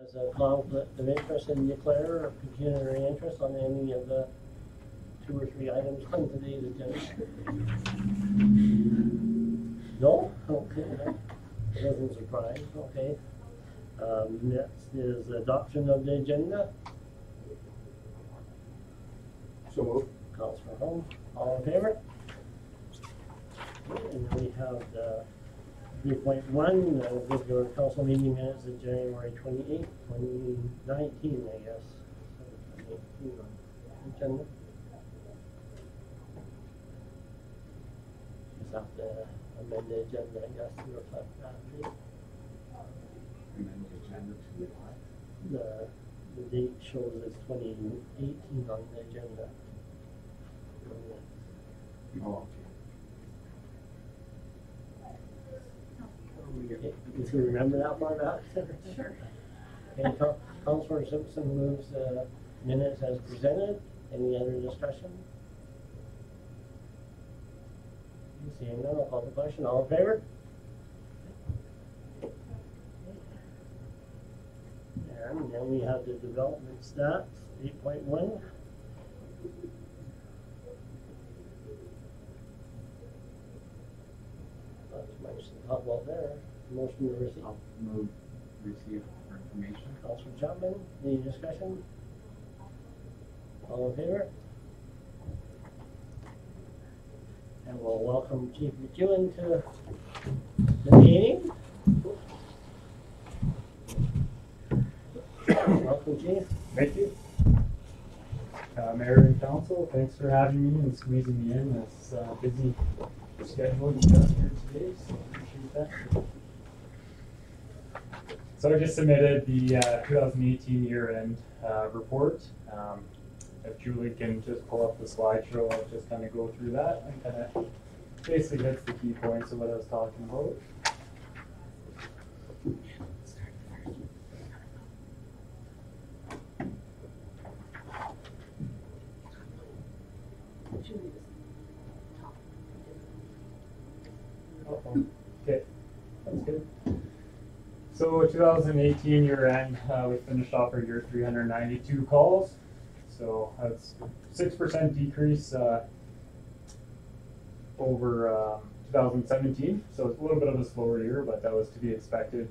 Has a conflict of interest and declare or pecuniary interest on any of the 2 or 3 items on today's agenda? No? Okay, that doesn't surprise, okay. Next is adoption of the agenda. So moved. Councilor Holmes, all in favor? Okay, and then we have the 3.1, regular council meeting minutes of January 28, 2019, I guess. 2018 on the agenda. Just have to amend the agenda, I guess, to reflect that. Amend the agenda to what? The date shows it's 2018 on the agenda. Oh, okay. If you remember that far back? Sure. Okay, Councilor Simpson moves the minutes as presented. Any other discussion? Seeing none, I'll call the question. All in favor? And then we have the development stats, 8.1. That's much to talk about there. Motion to receive. I'll move receive for information. Councilor Chapman, any discussion? All in favor? And we'll welcome Chief McEwen to the meeting. Welcome, Chief. Thank you. Mayor and Council, thanks for having me and squeezing me in this busy schedule you got here today, so appreciate that. So I just submitted the 2018 year-end report. If Julie can just pull up the slideshow, I'll just kind of go through that and kind of basically hits the key points of what I was talking about. Okay, that's good. So 2018 year end, we finished off our year 392 calls. So that's 6% decrease over 2017. So it's a little bit of a slower year, but that was to be expected.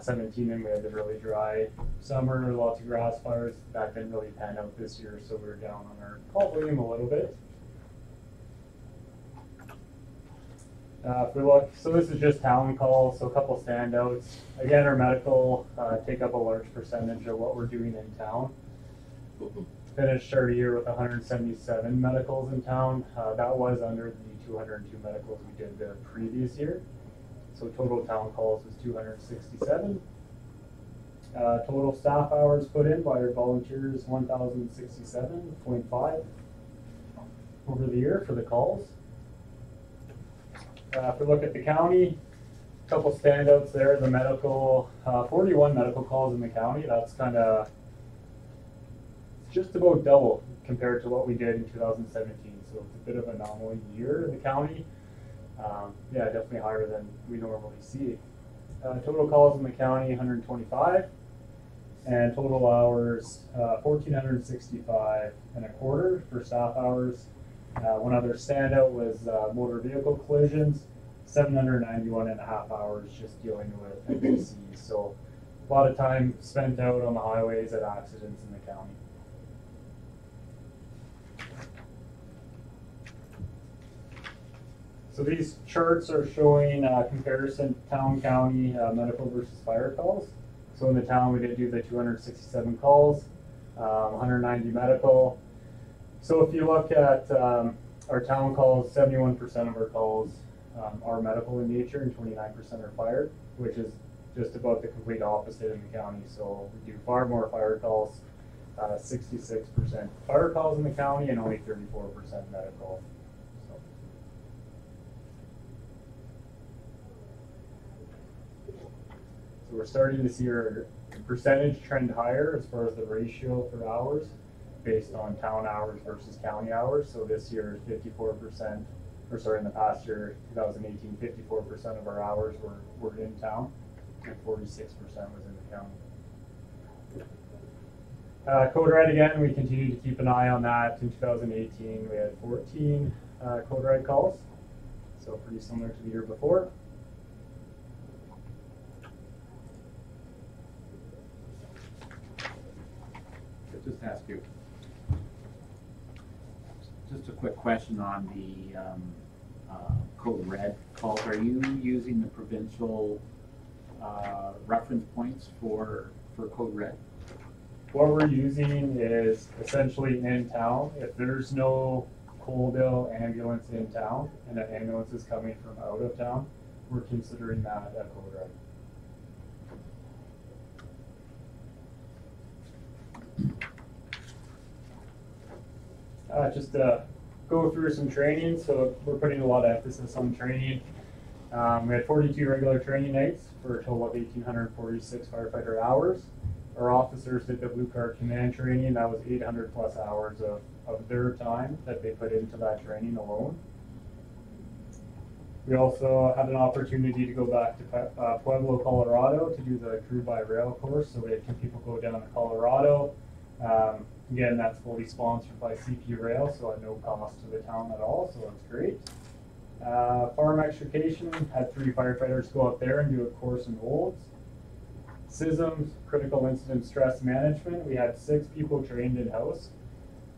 17 and we had a really dry summer, lots of grass fires. That didn't really pan out this year, so we were down on our call volume a little bit. If we look, so this is just town calls, so a couple standouts. Again, our medical take up a large percentage of what we're doing in town. Finished our year with 177 medicals in town. That was under the 202 medicals we did the previous year. So total town calls was 267. Total staff hours put in by our volunteers, 1,067.5 over the year for the calls. If we look at the county, a couple standouts there. The medical, 41 medical calls in the county. That's kind of just about double compared to what we did in 2017. So it's a bit of an anomaly year in the county. Yeah, definitely higher than we normally see. Total calls in the county, 125. And total hours, 1,465 and a quarter for staff hours. One other standout was motor vehicle collisions, 791.5 hours just dealing with NBCs. So a lot of time spent out on the highways at accidents in the county. So these charts are showing comparison town, county, medical versus fire calls. So in the town, we did do the 267 calls, 190 medical. So if you look at our town calls, 71% of our calls are medical in nature and 29% are fire, which is just about the complete opposite in the county. So we do far more fire calls, 66% fire calls in the county and only 34% medical. So we're starting to see our percentage trend higher as far as the ratio for hours based on town hours versus county hours. So this year, 54%, or sorry, in the past year, 2018, 54% of our hours were in town and 46% was in the county. Code Red again, we continue to keep an eye on that. In 2018, we had 14 Code Red calls, so pretty similar to the year before. I'll just ask you, just a quick question on the Code Red calls. Are you using the provincial reference points for Code Red? What we're using is essentially in town. If there's no Coaldale ambulance in town and an ambulance is coming from out of town, we're considering that a Code Red. Just to go through some training. So we're putting a lot of emphasis on training. We had 42 regular training nights for a total of 1,846 firefighter hours. Our officers did the Blue Card Command training. That was 800 plus hours of their time that they put into that training alone. We also had an opportunity to go back to Pueblo, Colorado to do the crew by rail course. So we had 2 people go down to Colorado. Again, that's fully sponsored by CP Rail, so at no cost to the town at all, so that's great. Farm extrication, had 3 firefighters go up there and do a course in Olds. CISMs, critical incident stress management, we had 6 people trained in-house.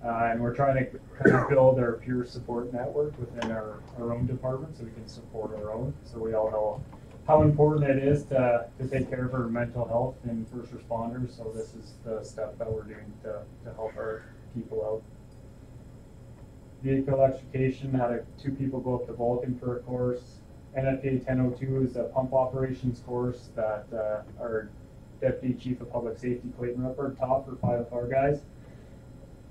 And we're trying to kind of build our peer support network within our own department so we can support our own. So we all know how important it is to take care of our mental health and first responders. So this is the stuff that we're doing to help our people out. Vehicle extrication, had 2 people go up to Vulcan for a course. NFPA 1002 is a pump operations course that our Deputy Chief of Public Safety, Clayton Ruppert, taught for 5 of our guys.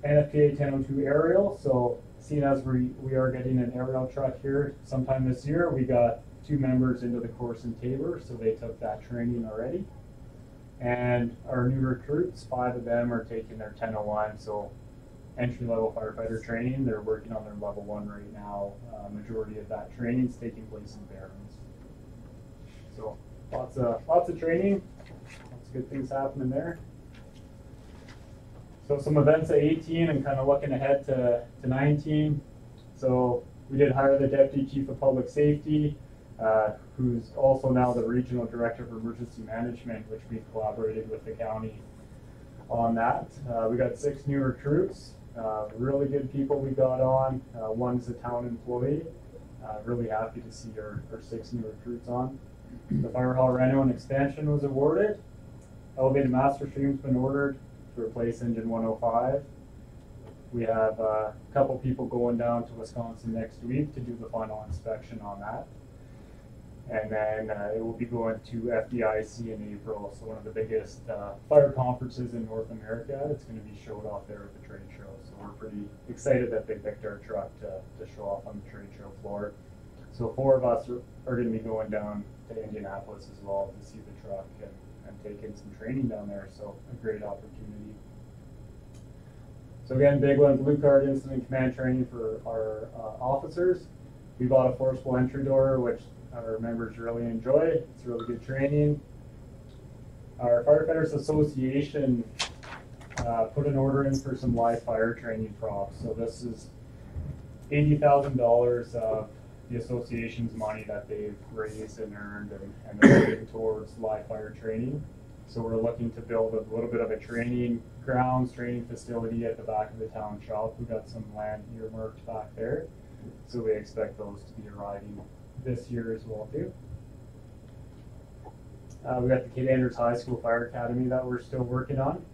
NFPA 1002 aerial, so seeing as we are getting an aerial truck here sometime this year, we got 2 members into the course in Tabor, so they took that training already. And our new recruits, 5 of them are taking their 1001, so entry-level firefighter training. They're working on their level 1 right now. Majority of that training is taking place in Barons. So lots of training, lots of good things happening there. So some events at 18 and kind of looking ahead to 19. So we did hire the Deputy Chief of Public Safety, who's also now the Regional Director of Emergency Management, which we've collaborated with the county on that. We got 6 new recruits, really good people we got on. One's a town employee. Really happy to see our 6 new recruits on. The fire hall reno and expansion was awarded. Elevated master stream's been ordered to replace engine 105. We have a couple people going down to Wisconsin next week to do the final inspection on that. And then it will be going to FDIC in April, so one of the biggest fire conferences in North America. It's going to be showed off there at the trade show. So we're pretty excited that they picked our truck to show off on the trade show floor. So 4 of us are going to be going down to Indianapolis as well to see the truck and take in some training down there. So a great opportunity. So again, big one, Blue Card Incident Command training for our officers. We bought a forcible entry door, which our members really enjoy. It's really good training. Our Firefighters Association put an order in for some live fire training props. So this is $80,000 of the association's money that they've raised and earned, and they're putting towards live fire training. So we're looking to build a little bit of a training grounds, training facility at the back of the town shop. We got some land earmarked back there. So we expect those to be arriving this year as well too. We got the Kate Andrews High School Fire Academy that we're still working on.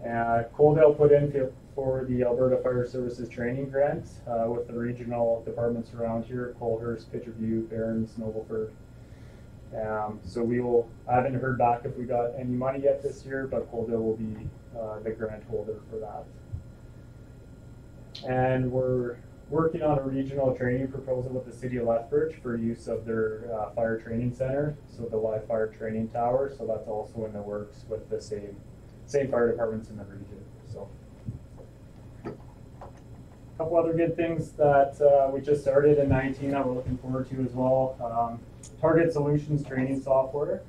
Coaldale put in for the Alberta Fire Services training grant with the regional departments around here, Colhurst, Pitcherview, Barons, Nobleford. So I haven't heard back if we got any money yet this year, but Coaldale will be the grant holder for that. And we're working on a regional training proposal with the city of Lethbridge for use of their fire training center, so the live fire training tower. So that's also in the works with the same fire departments in the region. So a couple other good things that we just started in 19 that we're looking forward to as well. Target Solutions training software.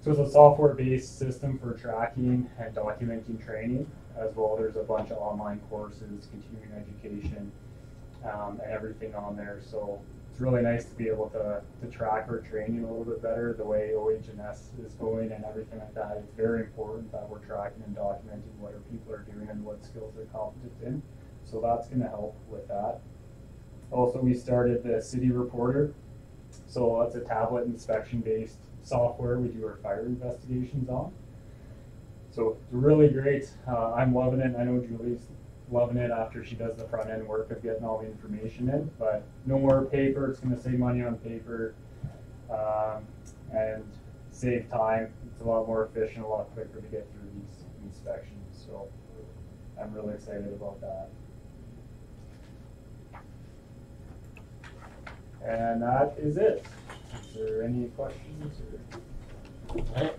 So it's a software-based system for tracking and documenting training as well. There's a bunch of online courses, continuing education, and everything on there. So it's really nice to be able to track our training a little bit better, the way OH&S is going and everything like that. It's very important that we're tracking and documenting what our people are doing and what skills they're competent in. So that's going to help with that. Also, we started the City Reporter. So that's a tablet inspection-based software we do our fire investigations on. So it's really great. I'm loving it. I know Julie's loving it after she does the front end work of getting all the information in, but no more paper. It's going to save money on paper and save time. It's a lot more efficient, a lot quicker to get through these inspections. So I'm really excited about that. And that is it. Is there any questions?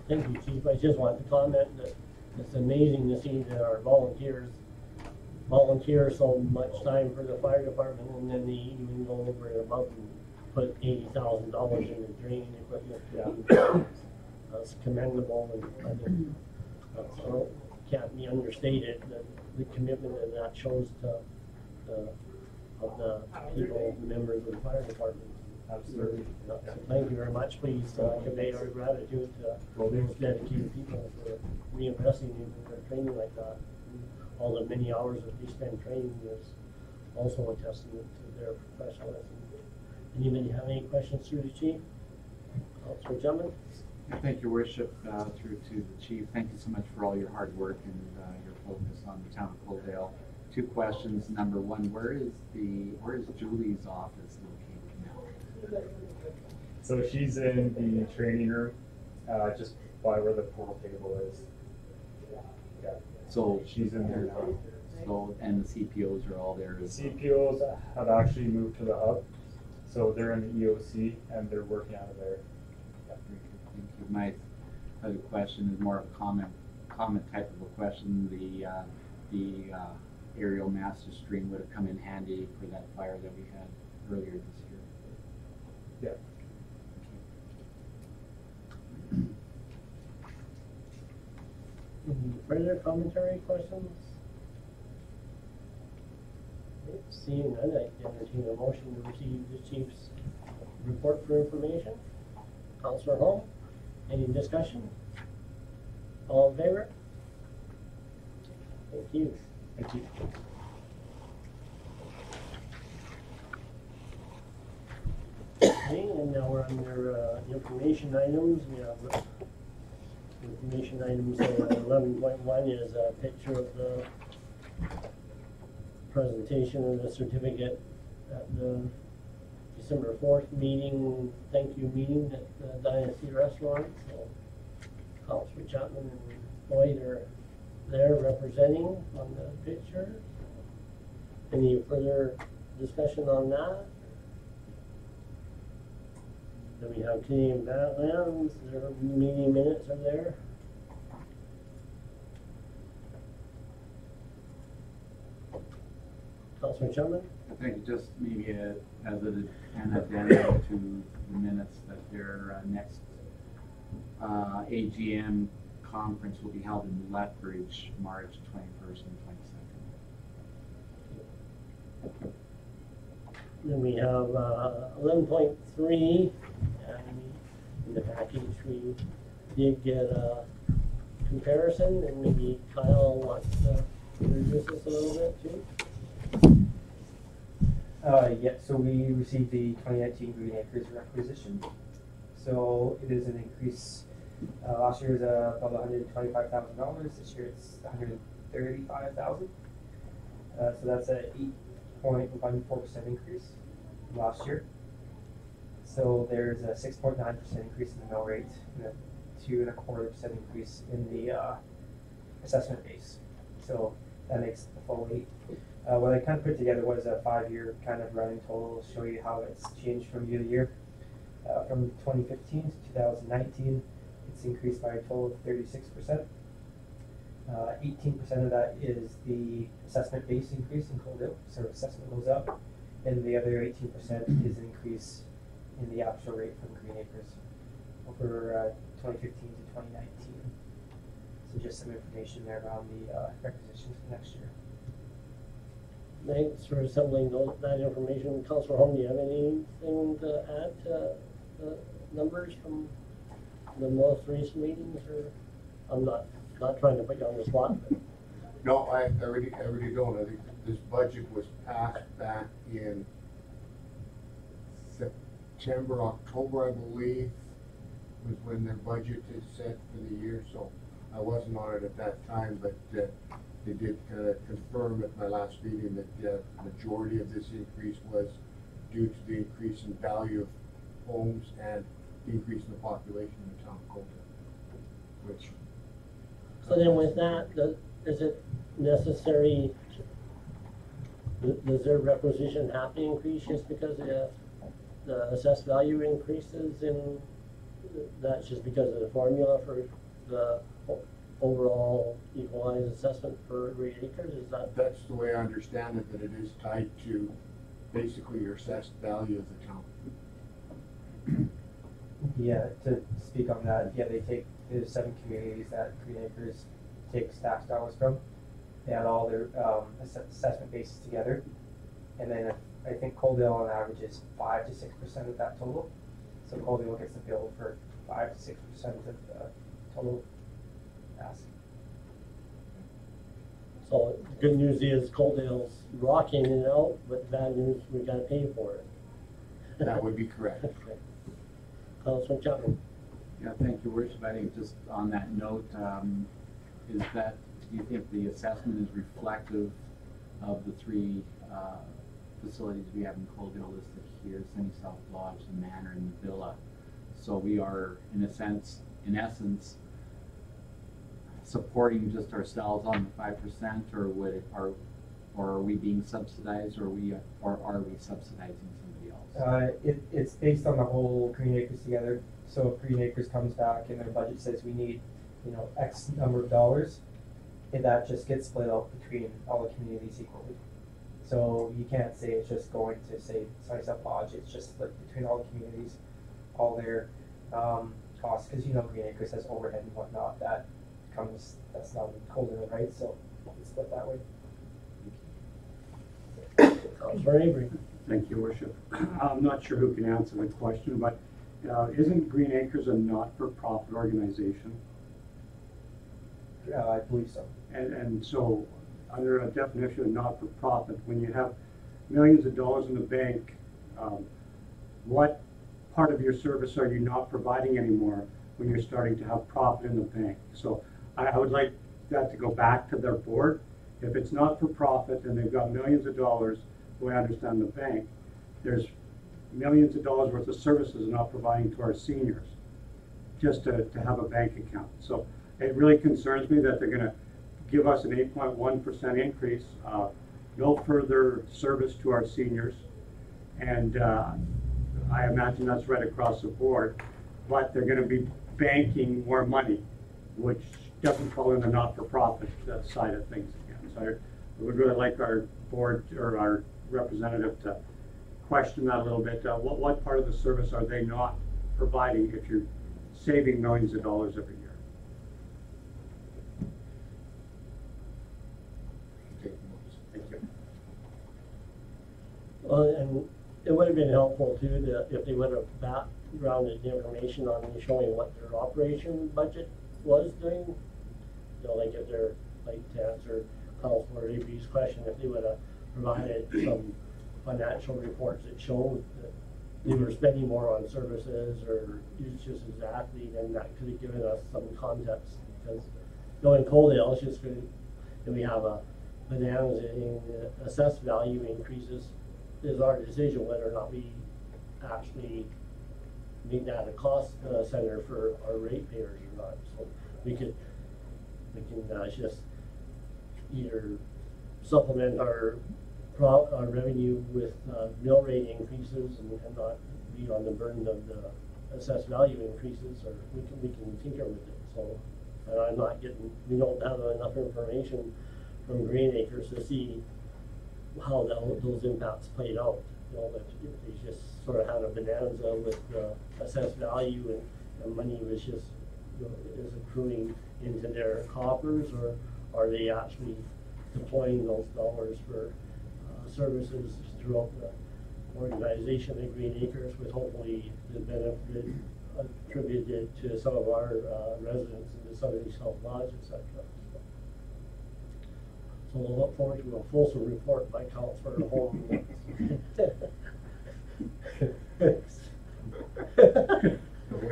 Thank you, Chief. I just want to comment that it's amazing to see that our volunteer so much time for the fire department, and then they even go over and above and put $80,000 in the drain equipment. Yeah. That's commendable, and I think that's, can't be understated, the commitment that shows to the people, the members of the fire department. Absolutely. So thank you very much. Please convey our gratitude to those dedicated people for reinvesting in their training like that. And all the many hours that they spend training is also a testament to their professionalism. Anybody have any questions through the chief? Councilor Jumpman? Thank your worship, through to the chief. Thank you so much for all your hard work and your focus on the town of Coaldale. Two questions. Number one, where is Julie's office located now? So she's in the training room, just by where the pool table is. Yeah. So she's in there now. So, and the CPOs are all there. The CPOs have actually moved to the hub, so they're in the EOC and they're working out of there. Thank you. My other question is more of a comment type of a question. The aerial master stream would have come in handy for that fire that we had earlier this year. Yeah. Any further commentary, questions? Okay, seeing none, I entertain a motion to receive the chief's report for information. Councilor Holm, any discussion? All in favor? Thank you. Thank you. Okay, and now we're under information items. We have information items. 11.1 is a picture of the presentation of the certificate at the December 4th meeting, thank you meeting at the Dynasty Restaurant. So Councilor Chapman and Lloyd are there representing on the picture. Any further discussion on that? Then we have Canadian Badlands, their meeting minutes are there. Councilor Chapman? I think just maybe as an addendum to the minutes that their next AGM conference will be held in Lethbridge, March 21st and 22nd. Then we have 11.3, and in the package we did get a comparison, and maybe Kyle wants to introduce us a little bit too. Yeah, so we received the 2019 Green Acres requisition. So it is an increase. Last year was about $125,000. This year it's $135,000. So that's a 8.14% increase from last year. So there's a 6.9% increase in the mill rate and a 2.25% increase in the assessment base. So that makes the full 8. What I kind of put together was a 5-year kind of running total to show you how it's changed from year to year. From 2015 to 2019, it's increased by a total of 36%. 18% of that is the assessment base increase in Coaldale, so assessment goes up, and the other 18% is an increase in the actual rate from Green Acres. Over 2015 to 2019. So just some information there around the requisitions for next year. Thanks for assembling that information. Councilor Holm, do you have anything to add to the numbers from the most recent meetings, or I'm not trying to put you on the spot, but No, I really don't. I think this budget was passed back in September, October, I believe, was when their budget is set for the year, so I wasn't on it at that time, but they did kind of confirm at my last meeting that the majority of this increase was due to the increase in value of homes and the increase in the population in the town of Coaldale, which. so then with that, is it necessary, does their requisition have to increase just because the assessed value increases, and that's just because of the formula for the overall equalized assessment for every acres? Is that? That's the way I understand it, that it is tied to basically your assessed value of the town. Yeah, to speak on that, yeah, there's 7 communities that Green Acres takes tax dollars from. They add all their assessment bases together, and then I think Coaldale on average is 5 to 6% of that total. So Coaldale gets the bill for 5 to 6% of the total ask. So the good news is Coaldale's rocking it out, but the bad news, we gotta pay for it. That would be correct. Okay. Councilman Chapman. Yeah, thank you, Worship. I think just on that note, do you think the assessment is reflective of the 3 facilities we have in Coaldale listed here, Sunny South Lodge, the Manor, and the Villa? So we are, in essence, supporting just ourselves on the 5%, or are we being subsidized, or are we subsidizing somebody else? It's based on the whole Green Acres together. So if Green Acres comes back and their budget says we need, X number of dollars, and that just gets split out between all the communities equally. So you can't say it's just going to say Sunny South Lodge. It's just split between all the communities, all their costs, because Green Acres has overhead and whatnot that's not in Coaldale, right? So it's split that way. Councilor Avery. Thank you, Worship. I'm not sure who can answer the question, but isn't Green Acres a not-for-profit organization? I believe so. And so, under a definition of not-for-profit, when you have millions of dollars in the bank, what part of your service are you not providing anymore when you're starting to have profit in the bank? So I would like that to go back to their board. If it's not for profit and they've got millions of dollars, the way I understand the bank, there's millions of dollars worth of services not providing to our seniors just to have a bank account. So it really concerns me that they're going to give us an 8.1% increase, no further service to our seniors, and I imagine that's right across the board, but they're going to be banking more money, which doesn't fall in the not-for-profit side of things again. So I would really like our board or our representative to question that a little bit. What part of the service are they not providing if you're saving millions of dollars every year? Thank you. Well, and it would have been helpful too if they would have backgrounded the information on showing what their operation budget was doing. Like if they're, like to answer Councilor Avery's question, if they would have provided some financial reports that showed that they were spending more on services or just exactly, then that could have given us some context. Because in Coaldale, it's just good that we have a bananas in the assessed value increases is our decision whether or not we actually make that a cost center for our ratepayers or not. So we can just either supplement our revenue with mill rate increases and not be on the burden of the assessed value increases, or we can tinker with it. So, and I'm not getting, we don't have enough information from Green Acres to see how those impacts played out. That they just sort of had a bonanza with the assessed value and money was just is accruing into their coffers, or are they actually deploying those dollars for services throughout the organization at Green Acres, with hopefully the benefit attributed to some of our residents in the Southern South Lodge, etc. So we'll look forward to a fulsome report by Councilor Holm.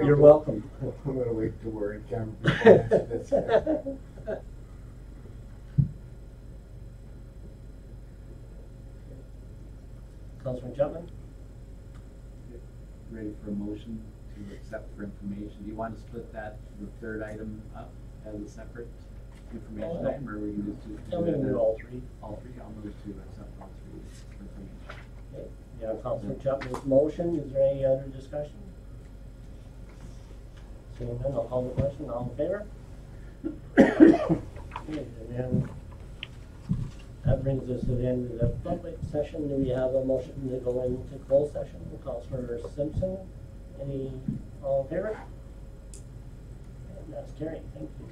You're welcome. I'm gonna wait till we're in camera before I answer this. Councilman Chapman? Ready for a motion to accept for information? Do you want to split that, the third item up as a separate information item, or we can just do? Yeah, we can do all three. All three, I'll move to accept all three for information. Okay. Yeah, Councilor Chapman's motion, is there any other discussion? Seeing none, I'll call the question, all in favor? Okay, and then that brings us to the end of the public session. Do we have a motion to go into closed session? Councilor Simpson, all in favor? And that's carried, thank you.